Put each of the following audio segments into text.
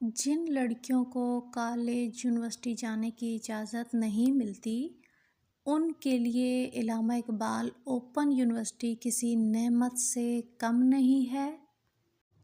جن لڑکیوں کو کالج یونیورسٹی جانے کی اجازت نہیں ملتی ان کے لیے علامہ اقبال اوپن یونیورسٹی کسی نعمت سے کم نہیں ہے۔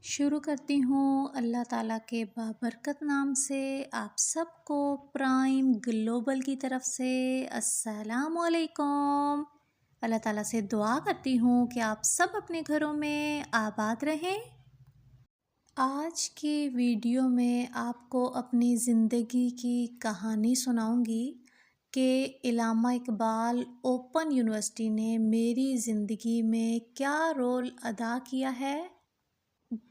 شروع کرتی ہوں اللہ تعالیٰ کے بابرکت نام سے۔ آپ سب کو پرائم گلوبل کی طرف سے السلام علیکم۔ اللہ تعالیٰ سے دعا کرتی ہوں کہ آپ سب اپنے گھروں میں آباد رہیں۔ آج کی ویڈیو میں آپ کو اپنی زندگی کی کہانی سناؤں گی کہ علامہ اقبال اوپن یونیورسٹی نے میری زندگی میں کیا رول ادا کیا ہے۔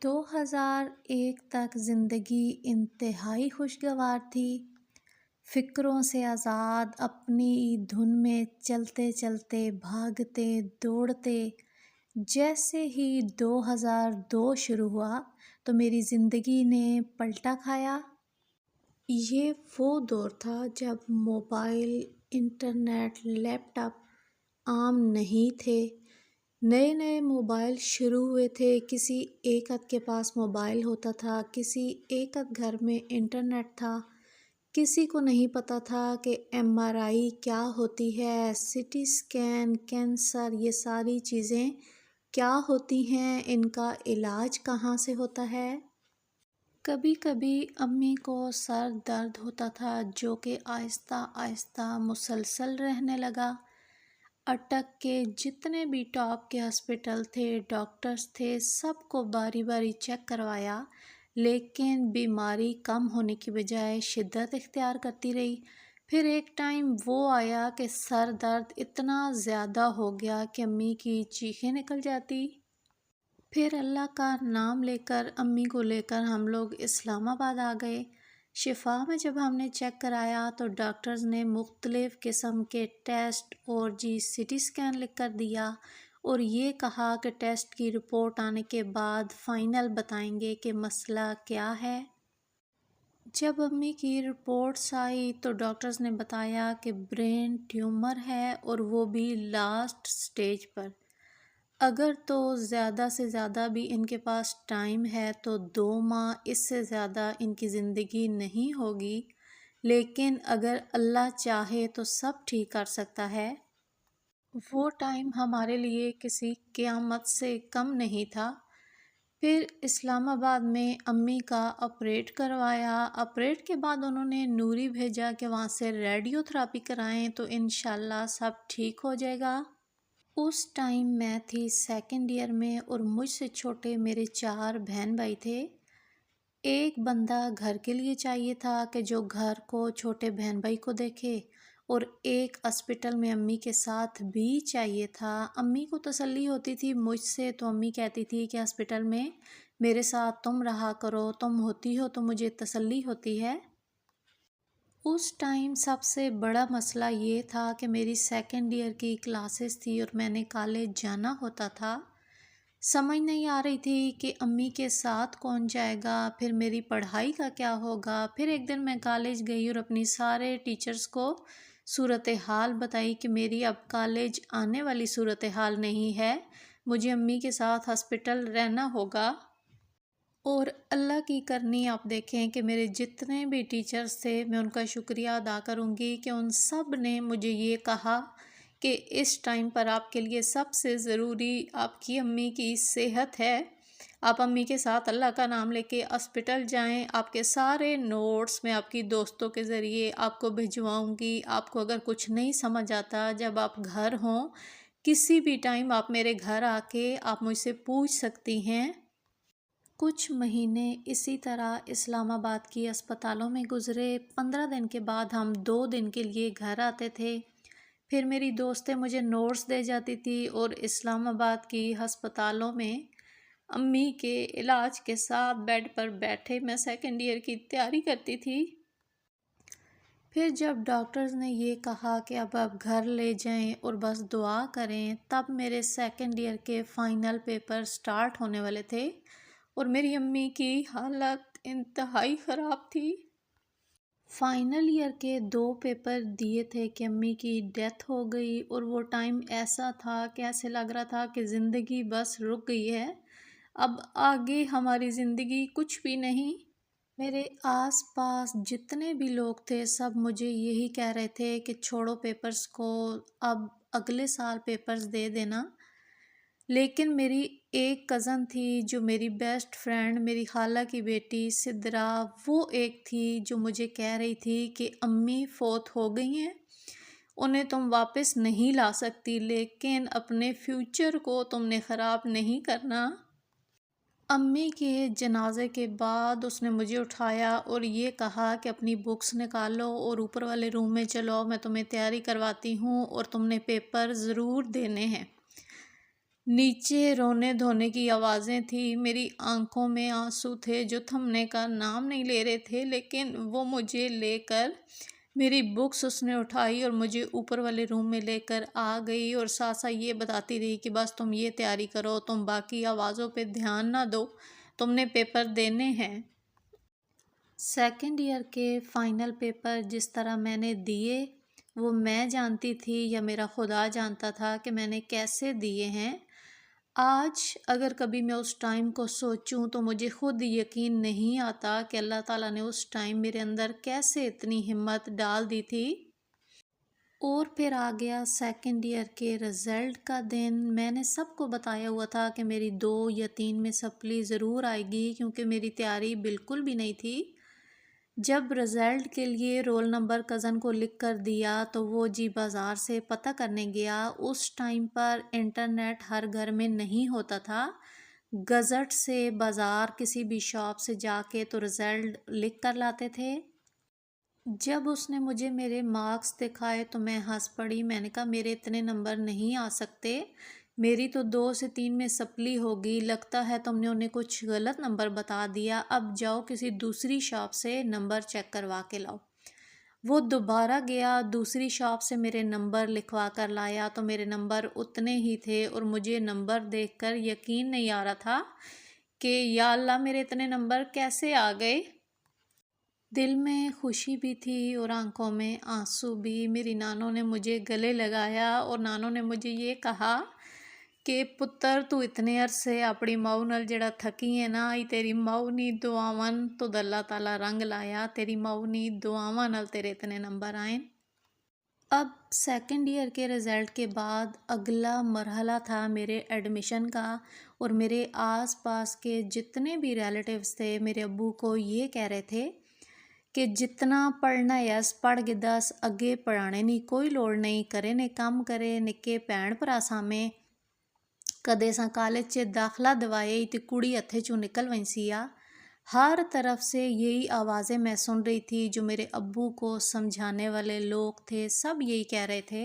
2001 تک زندگی انتہائی خوشگوار تھی، فکروں سے آزاد، اپنی دھن میں چلتے چلتے بھاگتے دوڑتے۔ جیسے ہی 2002 شروع ہوا تو میری زندگی نے پلٹا کھایا۔ یہ وہ دور تھا جب موبائل، انٹرنیٹ، لیپ ٹاپ عام نہیں تھے۔ نئے نئے موبائل شروع ہوئے تھے، کسی ایک آدھ کے پاس موبائل ہوتا تھا، کسی ایک آدھ گھر میں انٹرنیٹ تھا، کسی کو نہیں پتہ تھا کہ MRI کیا ہوتی ہے، CT اسکین، کینسر، یہ ساری چیزیں کیا ہوتی ہیں، ان کا علاج کہاں سے ہوتا ہے۔ کبھی کبھی امی کو سر درد ہوتا تھا جو کہ آہستہ آہستہ مسلسل رہنے لگا۔ اٹک کے جتنے بھی ٹاپ کے ہسپتال تھے، ڈاکٹرز تھے، سب کو باری باری چیک کروایا، لیکن بیماری کم ہونے کی بجائے شدت اختیار کرتی رہی۔ پھر ایک ٹائم وہ آیا کہ سر درد اتنا زیادہ ہو گیا کہ امی کی چیخیں نکل جاتی۔ پھر اللہ کا نام لے کر امی کو لے کر ہم لوگ اسلام آباد آ گئے۔ شفا میں جب ہم نے چیک کرایا تو ڈاکٹرز نے مختلف قسم کے ٹیسٹ اور CT اسکین لکھ کر دیا اور یہ کہا کہ ٹیسٹ کی رپورٹ آنے کے بعد فائنل بتائیں گے کہ مسئلہ کیا ہے۔ جب امی کی رپورٹس آئی تو ڈاکٹرز نے بتایا کہ برین ٹیومر ہے اور وہ بھی لاسٹ سٹیج پر۔ اگر تو زیادہ سے زیادہ بھی ان کے پاس ٹائم ہے تو 2 ماہ، اس سے زیادہ ان کی زندگی نہیں ہوگی، لیکن اگر اللہ چاہے تو سب ٹھیک کر سکتا ہے۔ وہ ٹائم ہمارے لیے کسی قیامت سے کم نہیں تھا۔ پھر اسلام آباد میں امی کا آپریٹ کروایا۔ آپریٹ کے بعد انہوں نے نوری بھیجا کہ وہاں سے ریڈیو تھراپی کرائیں تو انشاءاللہ سب ٹھیک ہو جائے گا۔ اس ٹائم میں تھی 2nd ایئر میں اور مجھ سے چھوٹے میرے 4 بہن بھائی تھے۔ ایک بندہ گھر کے لیے چاہیے تھا کہ جو گھر کو، چھوٹے بہن بھائی کو دیکھے، اور ایک ہسپتال میں امی کے ساتھ بھی چاہیے تھا۔ امی کو تسلی ہوتی تھی مجھ سے، تو امی کہتی تھی کہ ہسپتال میں میرے ساتھ تم رہا کرو، تم ہوتی ہو تو مجھے تسلی ہوتی ہے۔ اس ٹائم سب سے بڑا مسئلہ یہ تھا کہ میری 2nd ایئر کی کلاسز تھی اور میں نے کالج جانا ہوتا تھا۔ سمجھ نہیں آ رہی تھی کہ امی کے ساتھ کون جائے گا، پھر میری پڑھائی کا کیا ہوگا۔ پھر ایک دن میں کالج گئی اور اپنی سارے ٹیچرز کو صورتحال بتائی کہ میری اب کالج آنے والی صورتحال نہیں ہے، مجھے امی کے ساتھ ہسپتال رہنا ہوگا۔ اور اللہ کی کرنی آپ دیکھیں کہ میرے جتنے بھی ٹیچرز تھے، میں ان کا شکریہ ادا کروں گی کہ ان سب نے مجھے یہ کہا کہ اس ٹائم پر آپ کے لیے سب سے ضروری آپ کی امی کی صحت ہے۔ آپ امی کے ساتھ اللہ کا نام لے کے ہسپتال جائیں، آپ کے سارے نوٹس میں آپ کی دوستوں کے ذریعے آپ کو بھجواؤں گی۔ آپ کو اگر کچھ نہیں سمجھ آتا، جب آپ گھر ہوں، کسی بھی ٹائم آپ میرے گھر آ کے آپ مجھ سے پوچھ سکتی ہیں۔ کچھ مہینے اسی طرح اسلام آباد کی اسپتالوں میں گزرے۔ 15 دن کے بعد ہم 2 دن کے لیے گھر آتے تھے۔ پھر میری دوستیں مجھے نوٹس دے جاتی تھی اور اسلام آباد کی ہسپتالوں میں امی کے علاج کے ساتھ بیڈ پر بیٹھے میں 2nd ایئر کی تیاری کرتی تھی۔ پھر جب ڈاکٹرز نے یہ کہا کہ اب آپ گھر لے جائیں اور بس دعا کریں، تب میرے 2nd ایئر کے فائنل پیپر سٹارٹ ہونے والے تھے اور میری امی کی حالت انتہائی خراب تھی۔ فائنل ایئر کے 2 پیپر دیے تھے کہ امی کی ڈیتھ ہو گئی، اور وہ ٹائم ایسا تھا کہ ایسے لگ رہا تھا کہ زندگی بس رک گئی ہے، اب آگے ہماری زندگی کچھ بھی نہیں۔ میرے آس پاس جتنے بھی لوگ تھے سب مجھے یہی کہہ رہے تھے کہ چھوڑو پیپرز کو، اب اگلے سال پیپرز دے دینا۔ لیکن میری ایک کزن تھی جو میری بیسٹ فرینڈ، میری خالہ کی بیٹی سدرا، وہ ایک تھی جو مجھے کہہ رہی تھی کہ امی فوت ہو گئی ہیں، انہیں تم واپس نہیں لا سکتی، لیکن اپنے فیوچر کو تم نے خراب نہیں کرنا۔ امی کے جنازے کے بعد اس نے مجھے اٹھایا اور یہ کہا کہ اپنی بکس نکالو اور اوپر والے روم میں چلو، میں تمہیں تیاری کرواتی ہوں اور تم نے پیپر ضرور دینے ہیں۔ نیچے رونے دھونے کی آوازیں تھیں، میری آنکھوں میں آنسو تھے جو تھمنے کا نام نہیں لے رہے تھے، لیکن وہ مجھے لے کر میری بکس اس نے اٹھائی اور مجھے اوپر والے روم میں لے کر آ گئی اور ساتھ ساتھ یہ بتاتی رہی کہ بس تم یہ تیاری کرو، تم باقی آوازوں پہ دھیان نہ دو، تم نے پیپر دینے ہیں۔ سیکنڈ ایئر کے فائنل پیپر جس طرح میں نے دیے وہ میں جانتی تھی یا میرا خدا جانتا تھا کہ میں نے کیسے دیے ہیں۔ آج اگر کبھی میں اس ٹائم کو سوچوں تو مجھے خود یقین نہیں آتا کہ اللہ تعالیٰ نے اس ٹائم میرے اندر کیسے اتنی ہمت ڈال دی تھی۔ اور پھر آ گیا سیکنڈ ایئر کے رزلٹ کا دن۔ میں نے سب کو بتایا ہوا تھا کہ میری 2 یا 3 میں سپلی ضرور آئے گی، کیونکہ میری تیاری بالکل بھی نہیں تھی۔ جب رزلٹ کے لیے رول نمبر کزن کو لکھ کر دیا تو وہ بازار سے پتہ کرنے گیا۔ اس ٹائم پر انٹرنیٹ ہر گھر میں نہیں ہوتا تھا، گزٹ سے بازار کسی بھی شاپ سے جا کے تو رزلٹ لکھ کر لاتے تھے۔ جب اس نے مجھے میرے مارکس دکھائے تو میں ہنس پڑی، میں نے کہا میرے اتنے نمبر نہیں آ سکتے، میری تو 2 سے 3 میں سپلی ہوگی، لگتا ہے تم نے انہیں کچھ غلط نمبر بتا دیا، اب جاؤ کسی دوسری شاپ سے نمبر چیک کروا کے لاؤ۔ وہ دوبارہ گیا، دوسری شاپ سے میرے نمبر لکھوا کر لایا تو میرے نمبر اتنے ہی تھے اور مجھے نمبر دیکھ کر یقین نہیں آ رہا تھا کہ یا اللہ میرے اتنے نمبر کیسے آ گئے۔ دل میں خوشی بھی تھی اور آنکھوں میں آنسو بھی۔ میری نانوں نے مجھے گلے لگایا اور نانوں نے مجھے یہ کہا کہ پتر تو اتنے عرصے اپنی ماؤ نال جڑا تھکی ہے نا، تیری ماؤ نی دعاواں تو اللہ تعالیٰ رنگ لایا، تیری ماؤ نی دعاواں نال تیرے اتنے نمبر آئیں۔ اب سیکنڈ ایئر کے رزلٹ کے بعد اگلا مرحلہ تھا میرے ایڈمیشن کا، اور میرے آس پاس کے جتنے بھی ریلیٹیوز تھے میرے ابو کو یہ کہہ رہے تھے کہ جتنا پڑھنا ہے پڑھ کے دس، اگے پڑھانے نہیں کوئی لوڑ نہیں، کرے نے کام کرے، نکے بھین بھرا سامے کدے ساں کالج چ داخلہ دوائے تے کڑی ہتھے چوں نکل وین سی آ۔ ہر طرف سے یہی آوازیں میں سن رہی تھی، جو میرے ابو کو سمجھانے والے لوگ تھے سب یہی کہہ رہے تھے۔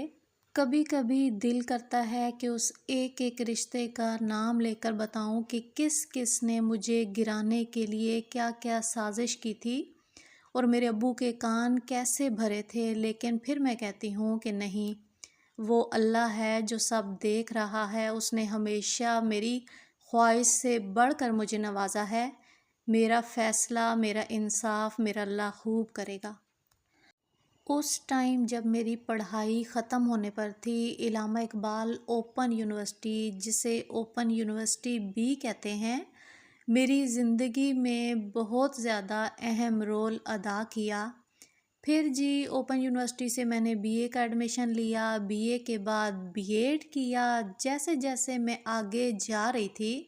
کبھی کبھی دل کرتا ہے کہ اس ایک ایک رشتے کا نام لے کر بتاؤں کہ کس کس نے مجھے گرانے کے لیے کیا کیا سازش کی تھی اور میرے ابو کے کان کیسے بھرے تھے، لیکن پھر میں کہتی ہوں کہ نہیں، وہ اللہ ہے جو سب دیکھ رہا ہے، اس نے ہمیشہ میری خواہش سے بڑھ کر مجھے نوازا ہے، میرا فیصلہ، میرا انصاف میرا اللہ خوب کرے گا۔ اس ٹائم جب میری پڑھائی ختم ہونے پر تھی، علامہ اقبال اوپن یونیورسٹی، جسے اوپن یونیورسٹی بھی کہتے ہیں، میری زندگی میں بہت زیادہ اہم رول ادا کیا۔ پھر اوپن یونیورسٹی سے میں نے بی اے کا ایڈمیشن لیا، بی اے کے بعد بی ایڈ کیا۔ جیسے جیسے میں آگے جا رہی تھی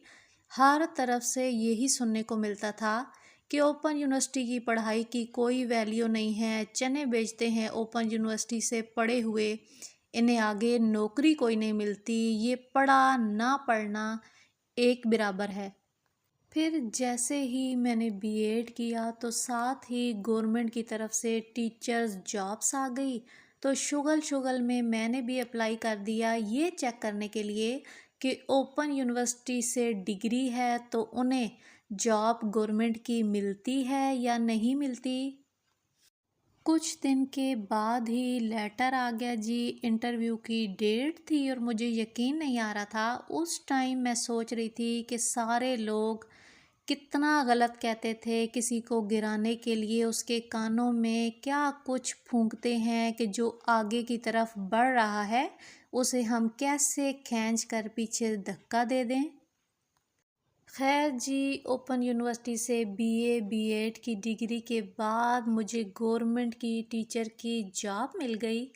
ہر طرف سے یہی سننے کو ملتا تھا کہ اوپن یونیورسٹی کی پڑھائی کی کوئی ویلیو نہیں ہے، چنے بیچتے ہیں اوپن یونیورسٹی سے پڑھے ہوئے، انہیں آگے نوکری کوئی نہیں ملتی، یہ پڑھا نہ پڑھنا ایک برابر ہے۔ پھر جیسے ہی میں نے بی ایڈ کیا تو ساتھ ہی گورنمنٹ کی طرف سے ٹیچرز جابس آ گئی، تو شغل میں نے بھی اپلائی کر دیا، یہ چیک کرنے کے لیے کہ اوپن یونیورسٹی سے ڈگری ہے تو انہیں جاب گورنمنٹ کی ملتی ہے یا نہیں ملتی۔ کچھ دن کے بعد ہی لیٹر آ گیا، انٹرویو کی ڈیٹ تھی اور مجھے یقین نہیں آ رہا تھا۔ اس ٹائم میں سوچ رہی تھی کہ سارے لوگ کتنا غلط کہتے تھے، کسی کو گرانے کے لیے اس کے کانوں میں کیا کچھ پھونکتے ہیں کہ جو آگے کی طرف بڑھ رہا ہے اسے ہم کیسے کھینچ کر پیچھے دھکا دے دیں۔ خیر جی، اوپن یونیورسٹی سے BA B.Ed کی ڈگری کے بعد مجھے گورنمنٹ کی ٹیچر کی جاب مل گئی۔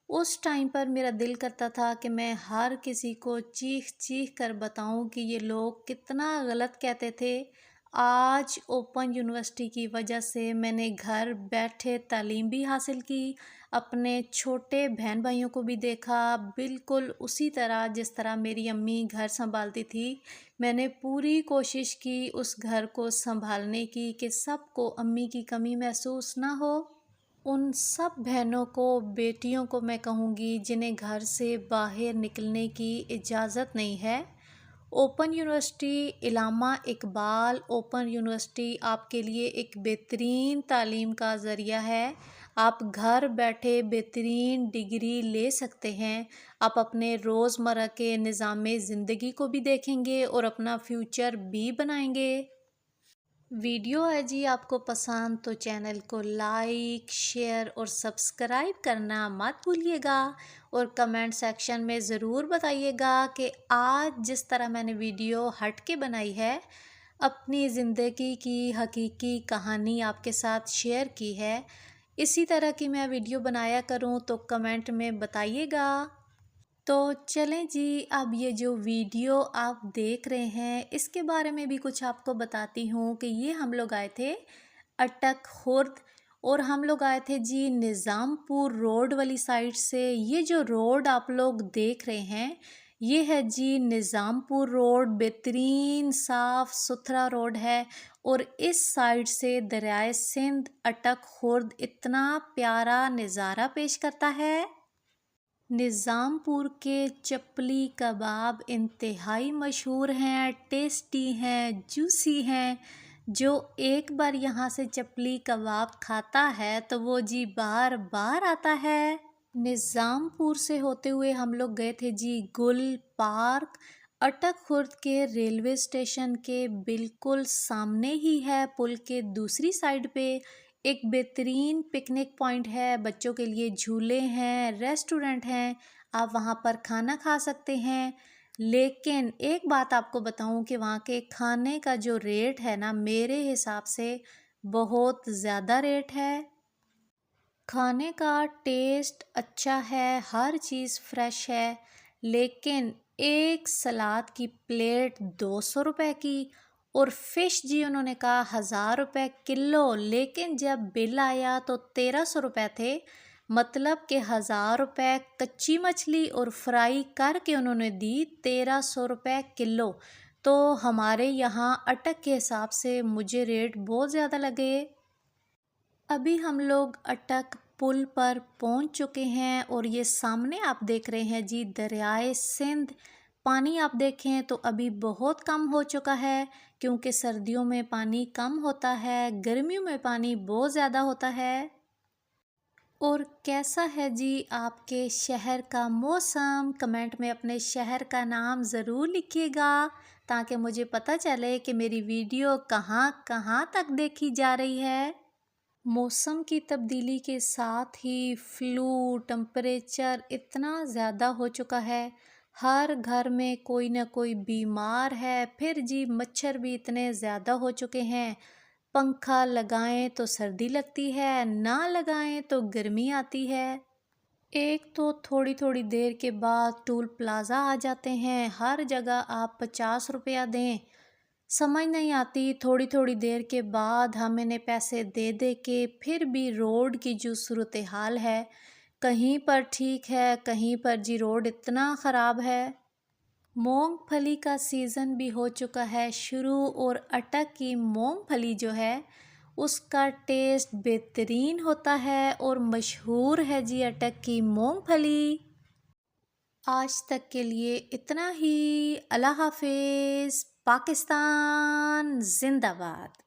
اس ٹائم پر میرا دل کرتا تھا کہ میں ہر کسی کو چیخ چیخ کر بتاؤں کہ یہ لوگ کتنا غلط کہتے تھے۔ آج اوپن یونیورسٹی کی وجہ سے میں نے گھر بیٹھے تعلیم بھی حاصل کی، اپنے چھوٹے بہن بھائیوں کو بھی دیکھا بالکل اسی طرح جس طرح میری امی گھر سنبھالتی تھی۔ میں نے پوری کوشش کی اس گھر کو سنبھالنے کی کہ سب کو امی کی کمی محسوس نہ ہو۔ ان سب بہنوں کو، بیٹیوں کو میں کہوں گی جنہیں گھر سے باہر نکلنے کی اجازت نہیں ہے، اوپن یونیورسٹی، علامہ اقبال اوپن یونیورسٹی آپ کے لیے ایک بہترین تعلیم کا ذریعہ ہے۔ آپ گھر بیٹھے بہترین ڈگری لے سکتے ہیں۔ آپ اپنے روزمرہ کے نظام زندگی کو بھی دیکھیں گے اور اپنا فیوچر بھی بنائیں گے۔ ویڈیو ہے جی آپ کو پسند تو چینل کو لائک، شیئر اور سبسکرائب کرنا مت بھولیے گا، اور کمنٹ سیکشن میں ضرور بتائیے گا کہ آج جس طرح میں نے ویڈیو ہٹ کے بنائی ہے، اپنی زندگی کی حقیقی کہانی آپ کے ساتھ شیئر کی ہے، اسی طرح کی میں ویڈیو بنایا کروں تو کمنٹ میں بتائیے گا۔ تو چلیں جی، اب یہ جو ویڈیو آپ دیکھ رہے ہیں اس کے بارے میں بھی کچھ آپ کو بتاتی ہوں کہ یہ ہم لوگ آئے تھے اٹک خرد، اور ہم لوگ آئے تھے جی نظام پور روڈ والی سائڈ سے۔ یہ جو روڈ آپ لوگ دیکھ رہے ہیں یہ ہے جی نظام پور روڈ، بہترین صاف ستھرا روڈ ہے، اور اس سائڈ سے دریائے سندھ اٹک خرد اتنا پیارا نظارہ پیش کرتا ہے۔ نظام پور کے چپلی کباب انتہائی مشہور ہیں، ٹیسٹی ہیں، جوسی ہیں۔ جو ایک بار یہاں سے چپلی کباب کھاتا ہے تو وہ جی بار بار آتا ہے۔ نظام پور سے ہوتے ہوئے ہم لوگ گئے تھے جی گل پارک۔ اٹک خرد کے ریلوے اسٹیشن کے بالکل سامنے ہی ہے، پل کے دوسری سائڈ پہ ایک بہترین پکنک پوائنٹ ہے، بچوں کے لیے جھولے ہیں، ریسٹورنٹ ہیں، آپ وہاں پر کھانا کھا سکتے ہیں۔ لیکن ایک بات آپ کو بتاؤں کہ وہاں کے کھانے کا جو ریٹ ہے نا، میرے حساب سے بہت زیادہ ریٹ ہے۔ کھانے کا ٹیسٹ اچھا ہے، ہر چیز فریش ہے، لیکن ایک سلاد کی پلیٹ 200 روپے کی، اور فش جی انہوں نے کہا 1000 روپے کلو، لیکن جب بل آیا تو 1300 روپے تھے، مطلب کہ 1000 روپے کچی مچھلی اور فرائی کر کے انہوں نے دی 1300 روپے کلو۔ تو ہمارے یہاں اٹک کے حساب سے مجھے ریٹ بہت زیادہ لگے۔ ابھی ہم لوگ اٹک پل پر پہنچ چکے ہیں، اور یہ سامنے آپ دیکھ رہے ہیں جی دریائے سندھ۔ پانی آپ دیکھیں تو ابھی بہت کم ہو چکا ہے، کیونکہ سردیوں میں پانی کم ہوتا ہے، گرمیوں میں پانی بہت زیادہ ہوتا ہے۔ اور کیسا ہے جی آپ کے شہر کا موسم؟ کمنٹ میں اپنے شہر کا نام ضرور لکھیے گا تاکہ مجھے پتہ چلے کہ میری ویڈیو کہاں کہاں تک دیکھی جا رہی ہے۔ موسم کی تبدیلی کے ساتھ ہی فلو، ٹمپریچر اتنا زیادہ ہو چکا ہے، ہر گھر میں کوئی نہ کوئی بیمار ہے، پھر جی مچھر بھی اتنے زیادہ ہو چکے ہیں، پنکھا لگائیں تو سردی لگتی ہے، نہ لگائیں تو گرمی آتی ہے۔ ایک تو تھوڑی تھوڑی دیر کے بعد ٹول پلازا آ جاتے ہیں، ہر جگہ آپ 50 روپیہ دیں، سمجھ نہیں آتی، تھوڑی تھوڑی دیر کے بعد ہم انہیں پیسے دے دے کے پھر بھی روڈ کی جو صورتحال ہے، کہیں پر ٹھیک ہے، کہیں پر جی روڈ اتنا خراب ہے۔ مونگ پھلی کا سیزن بھی ہو چکا ہے شروع، اور اٹک کی مونگ پھلی جو ہے اس کا ٹیسٹ بہترین ہوتا ہے اور مشہور ہے جی اٹک کی مونگ پھلی۔ آج تک کے لیے اتنا ہی، اللہ حافظ، پاکستان زندہ باد۔